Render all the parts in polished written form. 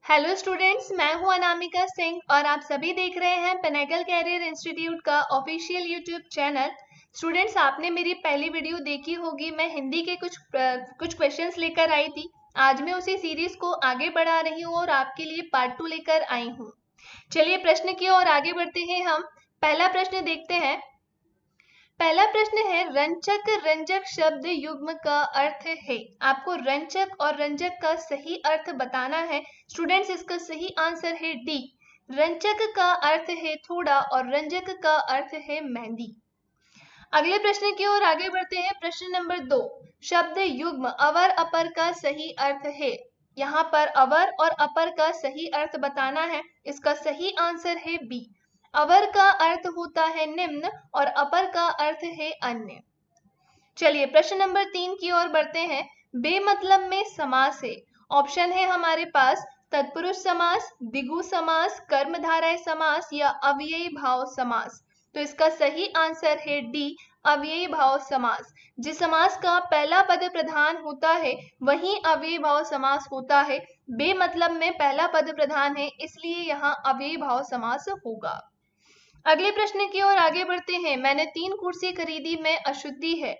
Hello students, मैं हूं अनामिका सिंह और आप सभी देख रहे हैं पिनेकल कैरियर इंस्टीट्यूट का ऑफिशियल यूट्यूब चैनल। स्टूडेंट्स, आपने मेरी पहली वीडियो देखी होगी। मैं हिंदी के कुछ क्वेश्चंस लेकर आई थी। आज मैं उसी सीरीज को आगे बढ़ा रही हूं और आपके लिए पार्ट 2 लेकर आई हूं। चलिए प्रश्न की ओर आगे बढ़ते हैं। हम पहला प्रश्न देखते हैं। पहला प्रश्न है, रंचक रंजक शब्द युग्म का अर्थ है। आपको रंचक और रंजक का सही अर्थ बताना है। स्टूडेंट्स, इसका सही आंसर है डी। रंचक का अर्थ है थोड़ा और रंजक का अर्थ है मेहंदी। अगले प्रश्न की ओर आगे बढ़ते हैं। प्रश्न नंबर 2, शब्द युग्म अवर अपर का सही अर्थ है। यहाँ पर अवर और अपर का सही अर्थ बताना है। इसका सही आंसर है बी। अवर का अर्थ होता है निम्न और अपर का अर्थ है अन्य। चलिए प्रश्न नंबर 3 की ओर बढ़ते हैं। बेमतलब में समास है। ऑप्शन है हमारे पास तत्पुरुष समास, द्विगु समास, कर्मधारय समास या अव्ययी भाव समास। तो इसका सही आंसर है डी, अव्ययी भाव समास। जिस समास का पहला पद प्रधान होता है वही अव्ययी भाव समास होता है। बेमतलब में पहला पद प्रधान है, इसलिए यहाँ अव्ययी भाव समास होगा। अगले प्रश्न की ओर आगे बढ़ते हैं। मैंने 3 कुर्सी खरीदी में अशुद्धि है।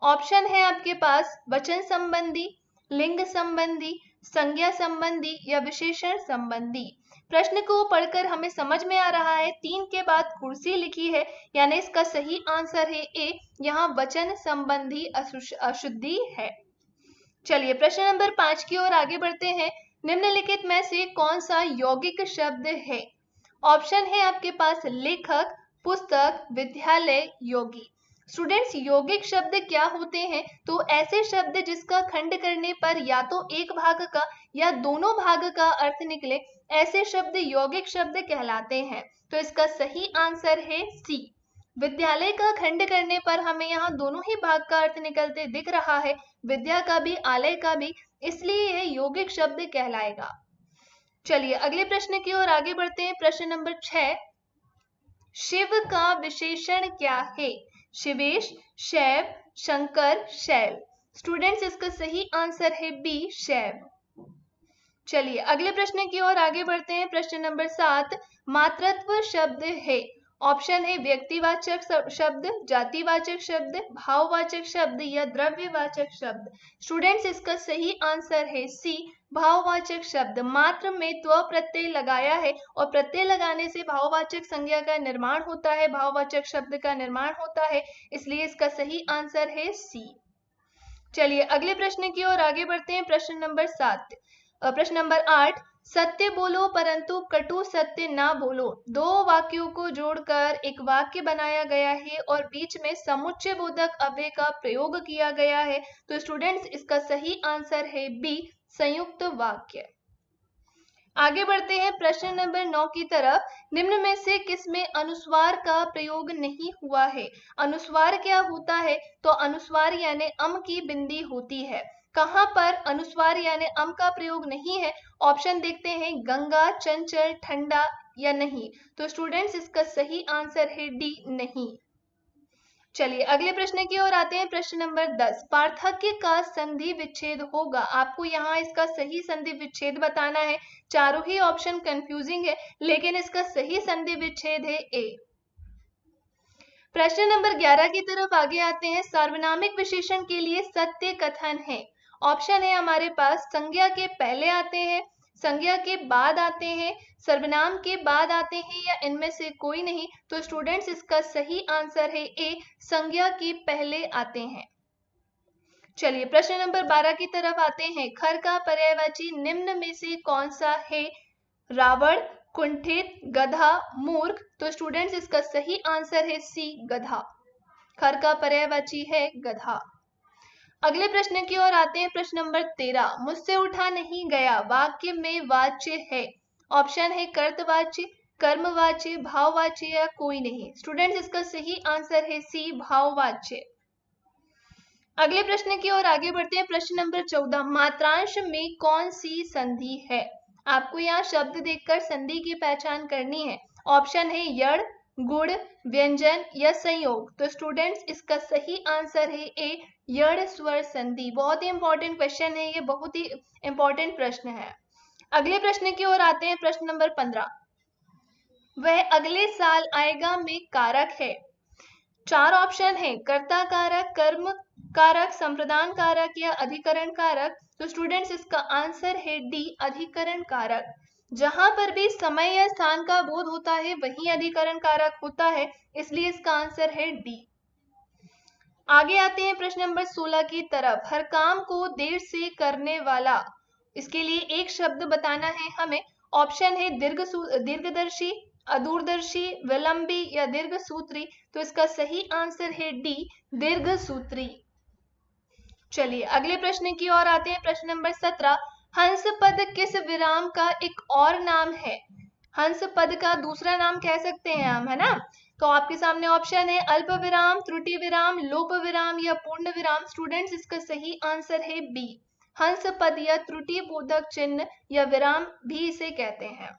ऑप्शन है आपके पास वचन संबंधी, लिंग संबंधी, संज्ञा संबंधी या विशेषण संबंधी। प्रश्न को पढ़कर हमें समझ में आ रहा है 3 के बाद कुर्सी लिखी है, यानी इसका सही आंसर है ए। यहाँ वचन संबंधी अशुद्धि है। चलिए प्रश्न नंबर 5 की ओर आगे बढ़ते हैं। निम्नलिखित में से कौन सा यौगिक शब्द है। ऑप्शन है आपके पास लेखक, पुस्तक, विद्यालय, योगी। स्टूडेंट्स, यौगिक शब्द क्या होते हैं? तो ऐसे शब्द जिसका खंड करने पर या तो एक भाग का या दोनों भाग का अर्थ निकले, ऐसे शब्द यौगिक शब्द कहलाते हैं। तो इसका सही आंसर है सी। विद्यालय का खंड करने पर हमें यहाँ दोनों ही भाग का अर्थ निकलते दिख रहा है, विद्या का भी आलय का भी, इसलिए यह यौगिक शब्द कहलाएगा। चलिए अगले प्रश्न की ओर आगे बढ़ते हैं। प्रश्न नंबर 6, शिव का विशेषण क्या है। शिवेश, शैव, शंकर, शैल। स्टूडेंट्स, इसका सही आंसर है बी, शैव। चलिए अगले प्रश्न की ओर आगे बढ़ते हैं। प्रश्न नंबर 7, मातृत्व शब्द है। ऑप्शन है व्यक्तिवाचक शब्द, जातिवाचक शब्द, भाववाचक शब्द या द्रव्यवाचक शब्द। स्टूडेंट्स, इसका सही आंसर है सी, भाववाचक शब्द। मात्र में त्व प्रत्यय लगाया है और प्रत्यय लगाने से भाववाचक संज्ञा का निर्माण होता है, भाववाचक शब्द का निर्माण होता है, इसलिए इसका सही आंसर है सी। चलिए अगले प्रश्न की ओर आगे बढ़ते हैं। प्रश्न नंबर 8, सत्य बोलो परंतु कटु सत्य ना बोलो। दो वाक्यों को जोड़कर एक वाक्य बनाया गया है और बीच में समुच्चय बोधक अव्यय का प्रयोग किया गया है। तो स्टूडेंट्स, इसका सही आंसर है बी, संयुक्त वाक्य। आगे बढ़ते हैं प्रश्न नंबर 9 की तरफ। निम्न में से किसमें अनुस्वार का प्रयोग नहीं हुआ है। अनुस्वार क्या होता है? तो अनुस्वार यानी अम की बिंदी होती है। कहाँ पर अनुस्वार यानी अम का प्रयोग नहीं है? ऑप्शन देखते हैं, गंगा, चंचल, ठंडा या नहीं। तो स्टूडेंट्स, इसका सही आंसर है डी, नहीं। चलिए अगले प्रश्न की ओर आते हैं। प्रश्न नंबर 10, पार्थक्य का संधि विच्छेद होगा। आपको यहाँ इसका सही संधि विच्छेद बताना है। चारों ही ऑप्शन कंफ्यूजिंग है, लेकिन इसका सही संधि विच्छेद है ए। प्रश्न नंबर 11 की तरफ आगे आते हैं। सार्वनामिक विशेषण के लिए सत्य कथन है। ऑप्शन है हमारे पास संज्ञा के पहले आते हैं, संज्ञा के बाद आते हैं, सर्वनाम के बाद आते हैं या इनमें से कोई नहीं। तो स्टूडेंट्स, इसका सही आंसर है ए, संज्ञा के पहले आते हैं। चलिए प्रश्न नंबर 12 की तरफ आते हैं। खर का पर्यायवाची निम्न में से कौन सा है। रावण, कुंठित, गधा, मूर्ख। तो स्टूडेंट्स, इसका सही आंसर है सी, गधा। खर का पर्यायवाची है गधा। अगले प्रश्न की ओर आते हैं। प्रश्न नंबर 13, मुझसे उठा नहीं गया वाक्य में वाच्य है। ऑप्शन है कर्तवाच्य, कर्मवाच्य, भाववाच्य या कोई नहीं। स्टूडेंट्स, इसका सही आंसर है सी, भाववाच्य। अगले प्रश्न की ओर आगे बढ़ते हैं। प्रश्न नंबर 14, मात्रांश में कौन सी संधि है। आपको यहाँ शब्द देखकर संधि की पहचान करनी है। ऑप्शन है यड़, गुण, व्यंजन या संयोग। तो स्टूडेंट्स, इसका सही आंसर है ए, यड़ स्वर संधि। बहुत ही इंपॉर्टेंट क्वेश्चन है ये, बहुत ही इंपॉर्टेंट प्रश्न है। अगले प्रश्न की ओर आते हैं। प्रश्न नंबर 15, वह अगले साल आएगा में कारक है। 4 ऑप्शन है, कर्ता कारक, कर्म कारक, संप्रदान कारक या अधिकरण कारक। तो स्टूडेंट्स इसका आंसर है डी, अधिकरण कारक। जहां पर भी समय या स्थान का बोध होता है वही अधिकरण कारक होता है, इसलिए इसका आंसर है डी। आगे आते हैं प्रश्न नंबर 16 की तरफ। हर काम को देर से करने वाला, इसके लिए एक शब्द बताना है हमें। ऑप्शन है दीर्घदर्शी, अदूरदर्शी, विलंबी या दीर्घसूत्री। तो इसका सही आंसर है डी, दीर्घसूत्री। चलिए अगले प्रश्न की ओर आते हैं। प्रश्न नंबर 17, हंस पद किस विराम का एक और नाम है? हंस पद का दूसरा नाम कह सकते हैं हम, है ना। तो आपके सामने ऑप्शन है अल्प विराम, त्रुटि विराम, लोप विराम या पूर्ण विराम। स्टूडेंट्स इसका सही आंसर है बी, हंस पद या त्रुटि बोधक चिन्ह या विराम भी इसे कहते हैं।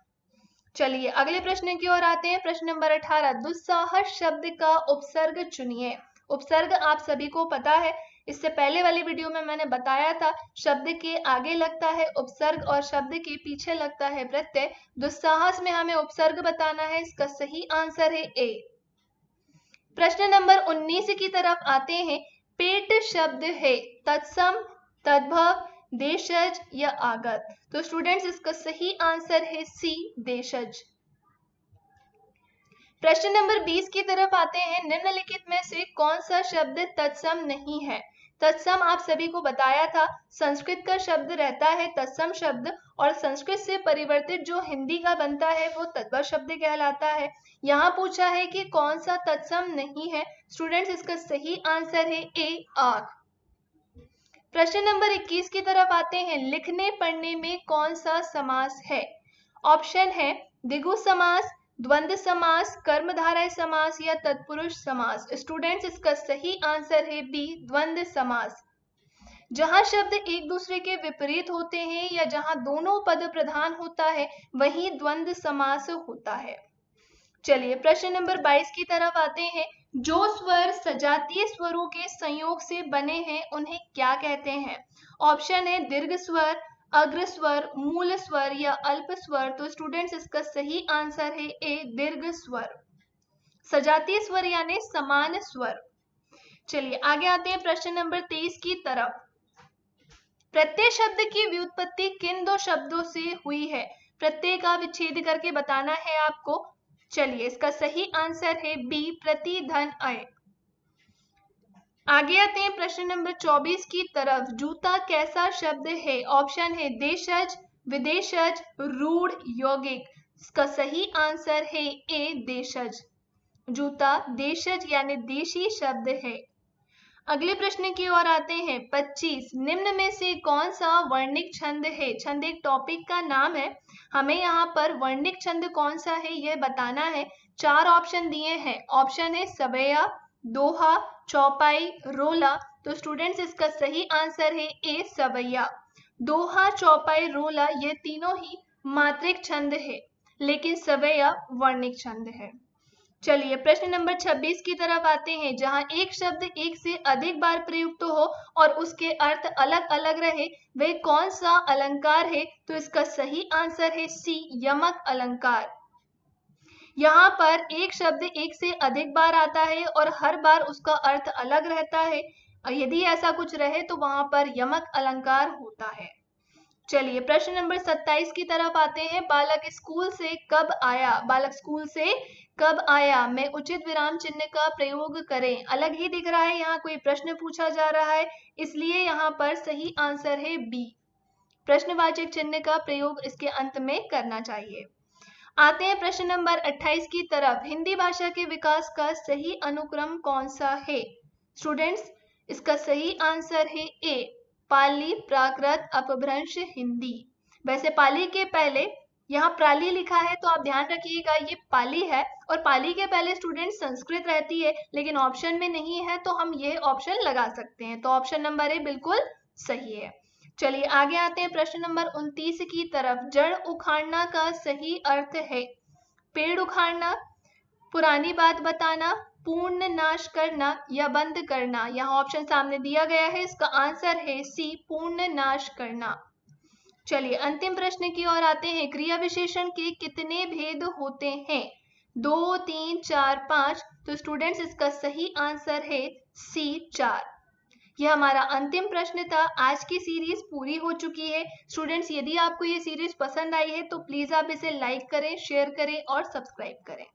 चलिए अगले प्रश्न की ओर आते हैं। प्रश्न नंबर 18, दुस्साहस शब्द का उपसर्ग चुनिए। उपसर्ग आप सभी को पता है, इससे पहले वाली वीडियो में मैंने बताया था, शब्द के आगे लगता है उपसर्ग और शब्द के पीछे लगता है प्रत्यय। दुस्साहस में हमें उपसर्ग बताना है, इसका सही आंसर है ए। प्रश्न नंबर 19 की तरफ आते हैं। पेट शब्द है तत्सम, तद्भव, देशज या आगत। तो स्टूडेंट्स इसका सही आंसर है सी, देशज। प्रश्न नंबर 20 की तरफ आते हैं। निम्नलिखित में से कौन सा शब्द तत्सम नहीं है? तत्सम आप सभी को बताया था, संस्कृत का शब्द रहता है तत्सम शब्द, और संस्कृत से परिवर्तित जो हिंदी का बनता है वो तद्भव शब्द कहलाता है। यहाँ पूछा है कि कौन सा तत्सम नहीं है। स्टूडेंट्स इसका सही आंसर है ए, आग। प्रश्न नंबर 21 की तरफ आते हैं। लिखने पढ़ने में कौन सा समास है? ऑप्शन है द्विगु समास, द्वंद्व समास, कर्मधारय समास या तत्पुरुष समास। स्टूडेंट्स इसका सही आंसर है बी, द्वंद्व समास। जहां शब्द एक दूसरे के विपरीत होते हैं या जहां दोनों पद प्रधान होता है वही द्वंद्व समास होता है। चलिए प्रश्न नंबर 22 की तरफ आते हैं। जो स्वर सजातीय स्वरों के संयोग से बने हैं उन्हें क्या कहते हैं? ऑप्शन है दीर्घ स्वर, अग्र स्वर, मूल स्वर या अल्प स्वर। तो स्टूडेंट्स इसका सही आंसर है ए, दीर्घ स्वर। सजातीय स्वर यानी समान स्वर। चलिए आगे आते हैं प्रश्न नंबर 23 की तरफ। प्रत्यय शब्द की व्युत्पत्ति किन दो शब्दों से हुई है? प्रत्यय का विच्छेद करके बताना है आपको। चलिए इसका सही आंसर है बी, प्रति धन अय। आगे आते हैं प्रश्न नंबर 24 की तरफ। जूता कैसा शब्द है? ऑप्शन है देशज, विदेशज, रूढ़, यौगिक। इसका सही आंसर है ए, देशज। जूता देशज यानी देशी शब्द है। अगले प्रश्न की ओर आते हैं। 25, निम्न में से कौन सा वर्णिक छंद है? छंद एक टॉपिक का नाम है, हमें यहाँ पर वर्णिक छंद कौन सा है यह बताना है। 4 ऑप्शन दिए हैं। ऑप्शन है सवैया, दोहा, चौपाई, रोला। तो स्टूडेंट्स इसका सही आंसर है ए, सवैया। दोहा, चौपाई, रोला ये तीनों ही मात्रिक छंद है, लेकिन सवैया वर्णिक छंद है। चलिए प्रश्न नंबर 26 की तरफ आते हैं। जहां एक शब्द एक से अधिक बार प्रयुक्त हो और उसके अर्थ अलग अलग रहे, वह कौन सा अलंकार है? तो इसका सही आंसर है सी, यमक अलंकार। यहाँ पर एक शब्द एक से अधिक बार आता है और हर बार उसका अर्थ अलग रहता है। यदि ऐसा कुछ रहे तो वहां पर यमक अलंकार होता है। चलिए प्रश्न नंबर 27 की तरफ आते हैं। बालक स्कूल से कब आया? बालक स्कूल से कब आया में उचित विराम चिन्ह का प्रयोग करें। अलग ही दिख रहा है, यहाँ कोई प्रश्न पूछा जा रहा है, इसलिए यहाँ पर सही आंसर है बी, प्रश्नवाचक चिन्ह का प्रयोग इसके अंत में करना चाहिए। आते हैं प्रश्न नंबर 28 की तरफ। हिंदी भाषा के विकास का सही अनुक्रम कौन सा है? स्टूडेंट्स इसका सही आंसर है ए, पाली, प्राकृत, अपभ्रंश, हिंदी। वैसे पाली के पहले यहाँ प्राली लिखा है तो आप ध्यान रखिएगा ये पाली है, और पाली के पहले स्टूडेंट संस्कृत रहती है, लेकिन ऑप्शन में नहीं है तो हम ये ऑप्शन लगा सकते हैं। तो ऑप्शन नंबर ए बिल्कुल सही है। चलिए आगे आते हैं प्रश्न नंबर 29 की तरफ। जड़ उखाड़ना का सही अर्थ है पेड़ उखाड़ना, पुरानी बात बताना, पूर्ण नाश करना या बंद करना। यहाँ ऑप्शन सामने दिया गया है, इसका आंसर है सी, पूर्ण नाश करना। चलिए अंतिम प्रश्न की ओर आते हैं। क्रिया विशेषण के कितने भेद होते हैं? 2, 3, 4, 5। तो स्टूडेंट्स इसका सही आंसर है सी 4। यह हमारा अंतिम प्रश्न था। आज की सीरीज पूरी हो चुकी है। स्टूडेंट्स यदि आपको ये सीरीज पसंद आई है तो प्लीज आप इसे लाइक करें, शेयर करें और सब्सक्राइब करें।